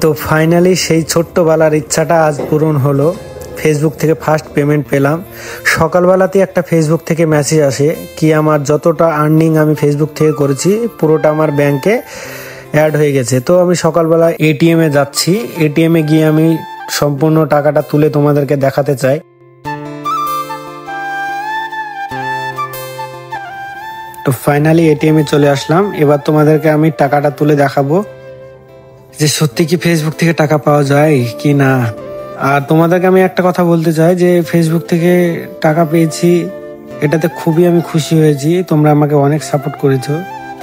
তো ফাইনালি সেই ছোট্টবেলার ইচ্ছাটা আজ পূরণ হলো। ফেসবুক থেকে ফার্স্ট পেমেন্ট পেলাম। সকালবেলাতে একটা ফেসবুক থেকে মেসেজ আসে কি আমার যতটা আর্নিং আমি ফেসবুক থেকে করেছি পুরোটা আমার ব্যাংকে অ্যাড হয়ে গেছে। তো আমি সকালবেলা এটিএমে যাচ্ছি, এটিএমে গিয়ে আমি সম্পূর্ণ টাকাটা তুলে তোমাদেরকে দেখাতে চাই। তো ফাইনালি এটিএমে চলে আসলাম। এবার তোমাদেরকে আমি টাকাটা তুলে দেখাবো যে সত্যি কি ফেসবুক থেকে টাকা পাওয়া যায় কি না। আর তোমাদেরকে আমি একটা কথা বলতে চাই যে ফেসবুক থেকে টাকা পেয়েছি, এটাতে খুবই আমি খুশি হয়েছি। তোমরা আমাকে অনেক সাপোর্ট করেছো,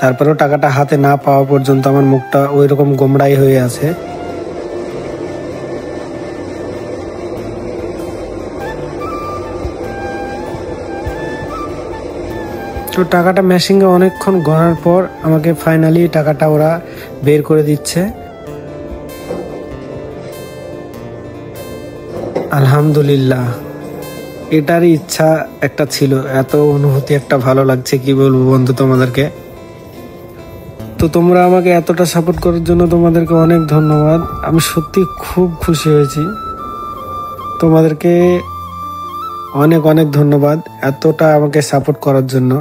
তারপরেও টাকাটা হাতে না পাওয়া পর্যন্ত আমার মুখটা ওই রকম গোমড়াই হয়ে আছে। তো টাকাটা মেশিনে অনেকক্ষণ গণার পর আমাকে ফাইনালি টাকাটা ওরা বের করে দিচ্ছে। আলহামদুলিল্লাহ, এটারই ইচ্ছা একটা ছিল। এত অনুভূতি একটা ভালো লাগছে কি বলবো বন্ধু তোমাদেরকে। তো তোমরা আমাকে এতটা সাপোর্ট করার জন্য তোমাদেরকে অনেক ধন্যবাদ। আমি সত্যি খুব খুশি হয়েছি। তোমাদেরকে অনেক অনেক ধন্যবাদ এতটা আমাকে সাপোর্ট করার জন্য।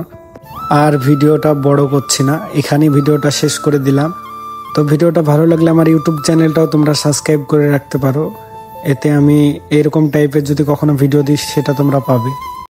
আর ভিডিওটা বড় করছি না, এখানেই ভিডিওটা শেষ করে দিলাম। তো ভিডিওটা ভালো লাগলে আমার ইউটিউব চ্যানেলটাও তোমরা সাবস্ক্রাইব করে রাখতে পারো, এতে আমি এরকম টাইপের যদি কখনো ভিডিও দিই সেটা তোমরা পাবে।